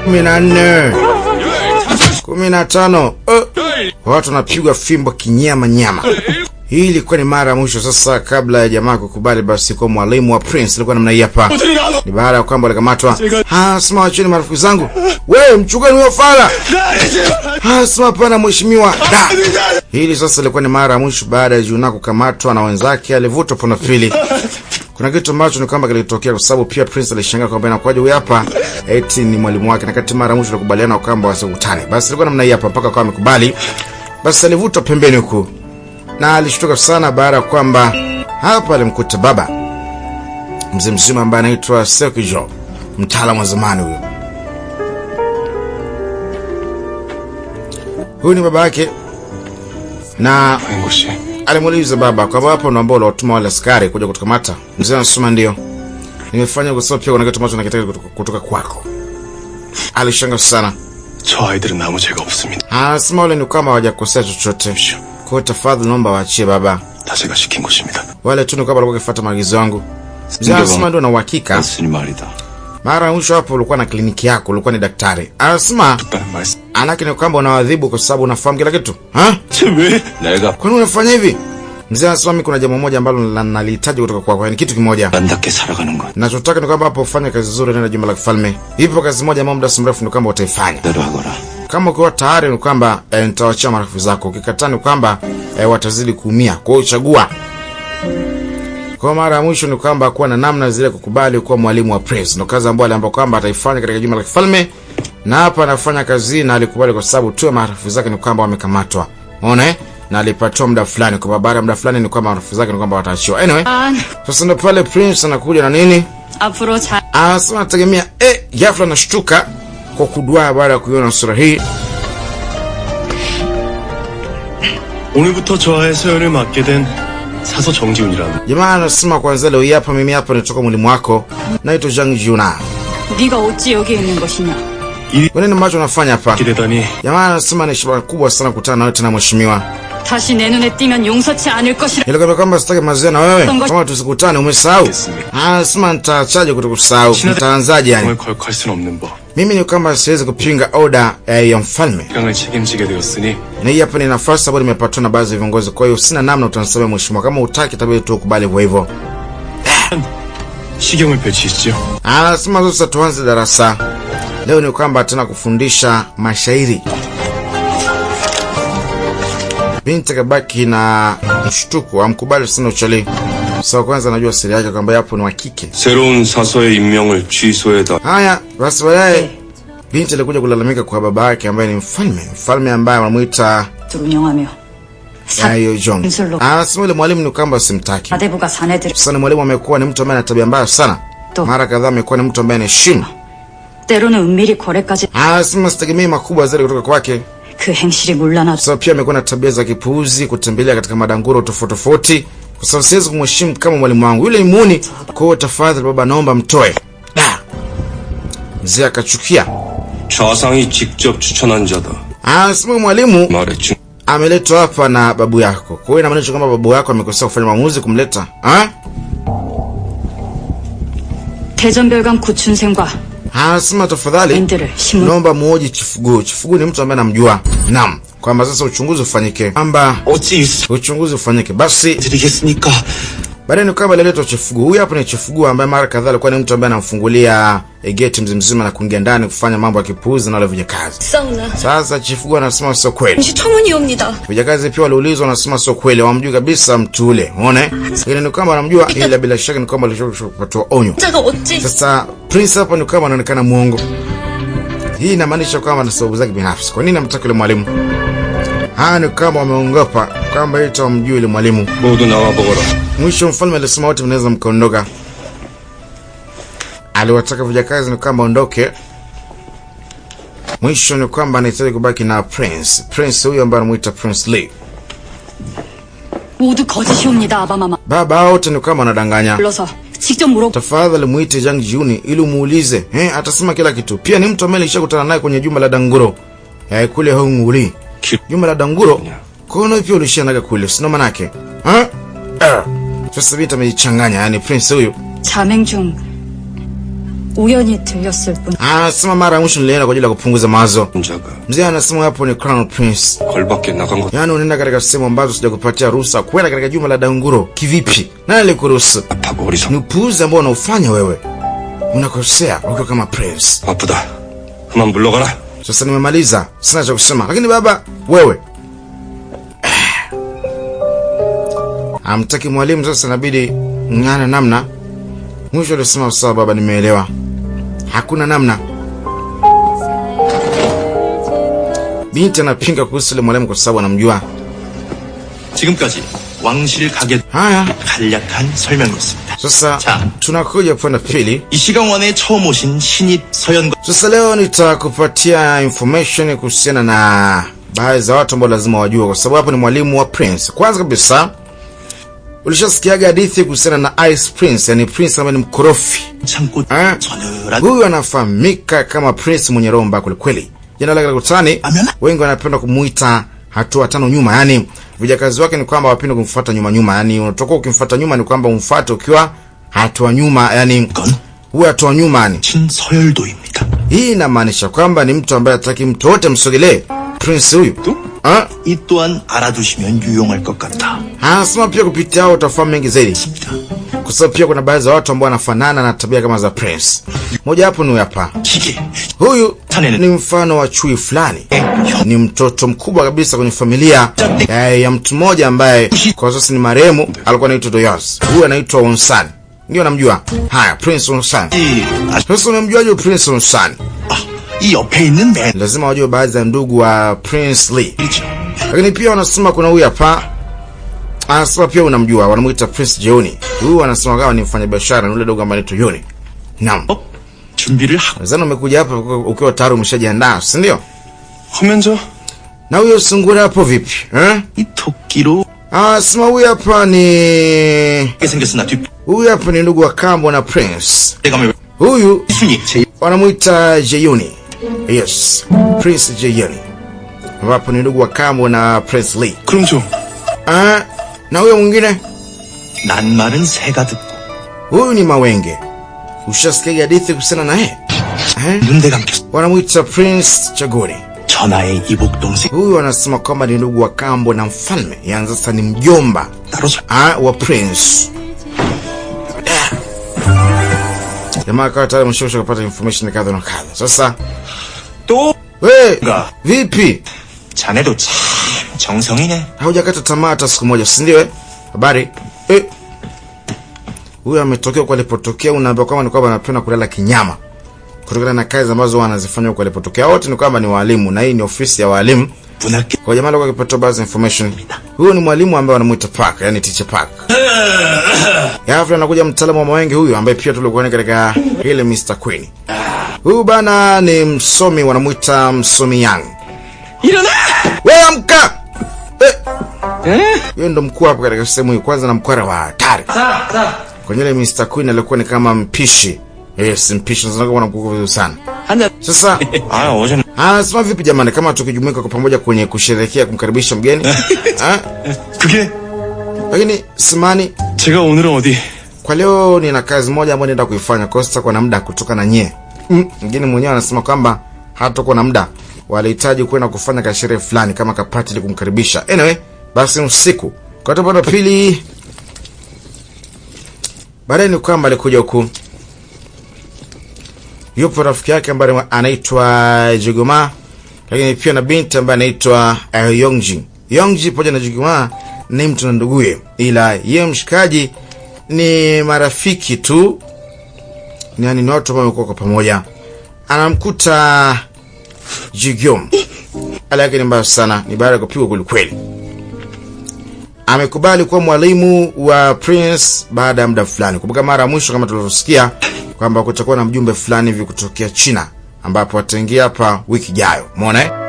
14, 15. Watu wanapigwa fimbo kinyama nyama. Hii ilikuwa ni mara ya mwisho sasa kabla ya jamaa kukubali basi kwa mwalimu wa Prince. Ilikuwa namna hii hapa. Ni baada ya kwamba walikamatwa. Sema wacheni marafiki zangu. Wewe mchukue huyo fala. Sema pana mheshimiwa. Hili sasa ilikuwa ni mara ya mwisho baada ya Juna kukamatwa na wenzake, alivutwa pona pili. Kuna kitu ambacho ni kwamba kilitokea kwa sababu pia Prince alishangaa kwamba inakuwaje huyu hapa eti ni mwalimu wake, na kati mara mwisho walikubaliana kwamba wasikutane. Basi ilikuwa namna hii hapa mpaka kwa amekubali. Basi alivutwa pembeni huko. Na alishtuka sana baada ya kwamba hapa alimkuta baba mzee mzima ambaye anaitwa Sekijo, mtaalamu wa zamani huyo. Huyu ni baba yake, na alimuuliza baba kwamba hapo ndo ambao watuma wale askari kuja kutukamata. Mzee anasema ndio. Nimefanya kwa sababu pia kuna kitu ambacho nakitaka kutoka kwako. Alishangaa sana. Anasema wale ni kama hawajakosea chochote. Kwa tafadhali naomba waachie baba. Wale tu ni kama walikuwa kifuata maagizo yangu. Mzee anasema ndio na uhakika. Mara mwisho hapo ulikuwa na kliniki yako, ulikuwa ni daktari. Anasema anakini kwamba unawadhibu kwa sababu unafahamu kila kitu. Kwa nini unafanya hivi? Mzee anasema mimi kuna jambo moja ambalo nalihitaji kutoka kwako, ni kitu kimoja. Nachotaka ni kwamba hapo ufanye kazi nzuri na jumba la kifalme. Ipo kazi moja ambayo muda mrefu ni kwamba utaifanya. Kama ukiwa tayari ni kwamba nitawachia marafiki zako. Ukikataa ni kwamba watazidi kuumia. Kwa hiyo chagua. Kwa mara ya mwisho ni kwamba kuwa na namna zile kukubali kuwa mwalimu wa Prince. Ndio kazi ambayo aliambiwa kwamba ataifanya katika jumba la kifalme. Na hapa anafanya kazi na alikubali kwa sababu tu marafiki zake ni kwamba wamekamatwa. Unaona? Na alipatiwa muda fulani, kwa baada ya muda fulani ni kwamba marafiki zake ni kwamba wataachiwa. Anyway, sasa ndio pale Prince anakuja na nini? Sasa nategemea ghafla anashtuka kwa kudua baada ya kuiona sura hii. 오늘부터 저와의 서열을 맡게 된 사서 정지훈이라는. Jamaa anasema kwanza leo hapa mimi hapa nitoka mwalimu wako. Naitwa Jang Juna. 네가 어찌 여기 있는 것이냐? Wewe ni macho unafanya hapa? 기대다니. Jamaa anasema ni shida kubwa sana kukutana nawe tena mheshimiwa. 다시 내 눈에 띄면 용서치 않을 것이라. Ile kama sitaki mazia na wewe. Kama tusikutane umesahau. Anasema nitaachaje kutokusahau? Nitaanzaje yani? 걸걸 수는 없는 법. Mimi ni kama siwezi kupinga order ya mfalme. 강을 책임지게 되었으니. Na hii hapa ni nafasi ambayo nimepatwa na baadhi ya viongozi, kwa hiyo sina namna utanisamehe mheshimiwa. Kama utaki tabia tu ukubali hivyo hivyo. 시경을 펼치시죠. Anasema sasa tuanze darasa. Leo ni kwamba tena kufundisha mashairi. Binti kabaki na mshtuko, amkubali sana uchali. Sasa kwanza najua siri yake kwamba yapo ni wa kike. 새로운 사서의 임명을 취소해다. Haya, basi baadaye binti alikuja kulalamika kwa baba yake ambaye ni mfalme ambaye anamuita 두루명하며 Jong. Anasema ile mwalimu ni kwamba simtaki. 아대부가 사내들. Sasa mwalimu amekuwa ni mtu ambaye ana tabia mbaya sana. Mara kadhaa amekuwa ni mtu ambaye anaheshimu. 때로는 은밀히 거래까지. Anasema sitegemei makubwa zaidi kutoka kwake. 그 행실이 물러나. Sasa pia amekuwa na tabia za kipuuzi, kutembelea katika madanguro tofauti tofauti. Kwa sababu siwezi kumheshimu kama mwalimu wangu. Yule ni muuni. Kwa hiyo tafadhali baba naomba mtoe. Mzee akachukia. 좌상이 직접 추천한 자다. Anasema mwalimu 말했죠. ameletwa hapa na babu yako. Kwa hiyo inamaanisha kwamba babu yako amekosea kufanya maamuzi kumleta. 대전별관 구춘생과 Anasema tafadhali naomba muoji Chifugu. Chifugu ni mtu ambaye anamjua. Naam. Kwamba sasa uchunguzi ufanyike. Kwamba uchunguzi ufanyike. Basi 드리겠습니까? baadaye ni kwamba aliletwa Chifugu. Huyu hapa ni Chifugu ambaye mara kadhaa alikuwa ni mtu ambaye anamfungulia geti mzima na kuingia ndani kufanya mambo ya kipuuzi na wale vijakazi. Sasa Chifugu anasema sio kweli. Vijakazi pia waliulizwa, wanasema sio kweli, hawamjui kabisa mtu ule. Unaona? Ile ni kwamba anamjua, ila bila shaka ni kwamba alishapata onyo. Sasa Prince hapa ni kama anaonekana muongo. Hii inamaanisha kwamba ana sababu zake binafsi. Kwa nini anamtaka yule mwalimu? Ni kama wameongopa kwamba ita wamjui yule mwalimu. 모두 나와 보거라. Mwisho mfalme alisema wote mnaweza mkaondoka. Aliwataka vijakazi ni kwamba ondoke. Mwisho ni kwamba anahitaji kubaki na Prince. Prince huyo ambaye anamuita Prince Lee. 모두 거짓이옵니다, 아바마마. Baba wote ni kama wanadanganya. 불러서 직접 물어. Tafadhali muite Jang Juni ili umuulize. Atasema kila kitu. Pia ni mtu ambaye alishakutana naye kwenye jumba la Danguro. Kule Honguli. Jumba la Danguro. Kono pia ulishanaga kule. Sino manake. Sasa vita amejichanganya, yani Prince huyu. 자맹 중 우연히 들렸을 뿐. Anasema mara ya mwisho nilienda kwa ajili ya kupunguza mawazo. 혼자가 Mzee anasema hapo ni Crown Prince. 걸 밖에 나간 것 Yaani unaenda katika sehemu ambazo sijakupatia ruhusa kwenda katika jumba la Daunguro. Kivipi? Nani alikuruhusu? 아파고 어리석. Ni upuuzi ambao unaufanya wewe. Unakosea ukiwa kama Prince. 아프다. 그만 물러가라. Sasa nimemaliza. Sina cha kusema. Lakini baba, wewe. Amtaki mwalimu sasa inabidi ng'ana namna. Mwisho alisema sawa baba nimeelewa. Hakuna namna. Binti anapinga kuhusu ile mwalimu kwa sababu anamjua. 지금까지 왕실 가게 Haya. 간략한 설명이었습니다. Sasa 자. tunakuja upande pili. 이시강원에 처음 오신 신입 서연과 Sasa leo nitakupatia information kuhusiana na baadhi za watu ambao lazima wajue kwa sababu hapo ni mwalimu wa Prince. Kwanza kabisa ulishasikiaga hadithi kuhusiana na Ice Prince, yani Prince ambaye ni mkorofi. 창고 Eh? 서늘한 Huyu anafahamika kama Prince mwenye roho mbaya kweli. Jina lake la kutani wengi wanapenda kumuita hatua tano nyuma, yani vijakazi wake ni kwamba wapenda kumfuata nyuma, yani unatoka ukimfuata nyuma ni kwamba umfuate ukiwa hatua nyuma, yani huwa hatua nyuma yani. 신서열도입니다. Hii inamaanisha kwamba ni mtu ambaye hataki mtu wote msogelee. Prince huyu 이 또한 알아두시면 유용할 것 같아. anasema pia kupitia hao utafahamu mengi zaidi, kwa sababu pia kuna baadhi ya watu ambao wanafanana na tabia kama za Prince. Moja hapo ni hapa. 기계 Huyu ni mfano wa chui fulani, ni mtoto mkubwa kabisa kwenye familia ya mtu mmoja ambaye kwa sasa ni marehemu, alikuwa anaitwa Doyos. Huyu anaitwa Onsan, ndio namjua. Haya, Prince Onsan. Sasa unamjuaje Prince Onsan? 이 옆에 있는 맨 Lazima wajue baadhi ya ndugu wa Prince Lee. Lakini pia wanasema kuna huyu hapa. Anasema pia unamjua, wanamuita Prince Jeoni. Huyu anasema kama ni mfanyabiashara, yule dogo ambaye anaitwa Yoni. Naam. 준비를 하고 Zana umekuja hapa ukiwa tayari umeshajiandaa, si ndio? 화면저 Na huyo sungura hapo vipi? 이 토끼로 Anasema huyu hapa ni 생겼으나 뒷 huyu hapa ni ndugu wa kambo na Prince. 대감을 Huyu 순이 제 wanamuita Jeoni. Yes, Prince Jeoni. Ambapo ni ndugu wa kambo na Prince Lee. 그럼 좀 Na huyo mwingine 낱말은 새가 듣고 huyu ni Mawenge. Ushasikia hadithi kuhusiana na yeye? 눈대 감겼 Wanamuita Prince Chagoni. 전하의 이복 동생 Huyu anasema kwamba ni ndugu wa kambo na mfalme, yani sasa ni mjomba 따로 wa Prince. Jamaa kawa tayari mshosho kupata information kadha na kadha. Sasa 또 we Nga. vipi? 자네도 참 정성이네. Haujakata tamaa hata siku moja, si ndio? Habari? Huyu ametokea kwa alipotokea, unaambia kwamba anapenda kulala kinyama. Kutokana na kazi ambazo wanazifanya kwa alipotokea. Wote ni kwamba ni walimu na hii ni ofisi ya walimu. 분할게 Kwa jamaa alikuwa akipata baadhi information. Huyu ni mwalimu ambaye wanamuita Park, yani Teacher Park. Halafu anakuja mtaalamu wa Mawenge huyu ambaye pia tulikuwa naye katika ile Mr. Queen. Huyu bana ni msomi, wanamuita msomi Yang. 일어나! Wewe amka! Yeye ndo mkuu hapa katika sehemu hii, kwanza na mkwara wa hatari. Kwenye ile Mr. Queen alikuwa ni kama mpishi. Yes, mpishi ndio anakuwa mkuu vizuri sana. Sasa 아 어제 anasema vipi jamani kama tukijumuika kwa pamoja kwenye kusherehekea kumkaribisha mgeni? 그게 Lakini simani 제가 오늘은 어디 kwa leo nina kazi moja ambayo naenda kuifanya kwa sasa, kwa na muda kutoka na nyie. Mgeni mwenyewe anasema kwamba hatakuwa na muda. Walihitaji kwenda kufanya kasherehe fulani kama kapati ili kumkaribisha. Anyway, basi usiku. Kwa sababu pili baadaye ni kwamba alikuja huku. Yupo rafiki yake ambaye anaitwa Jigoma, lakini pia na binti ambaye anaitwa Yongji. Yongji pamoja na Jigoma ni mtu na nduguye, ila yeye mshikaji ni marafiki tu. Yani ni watu ambao wamekuwa kwa pamoja. Anamkuta Jigyom. Hali yake ni mbaya sana, ni baada ya kupigwa kweli kweli. Amekubali kuwa mwalimu wa Prince baada ya muda fulani. Kumbuka mara ya mwisho kama tulivyosikia kwamba kutakuwa na mjumbe fulani hivi kutokea China ambapo ataingia hapa wiki ijayo. Umeona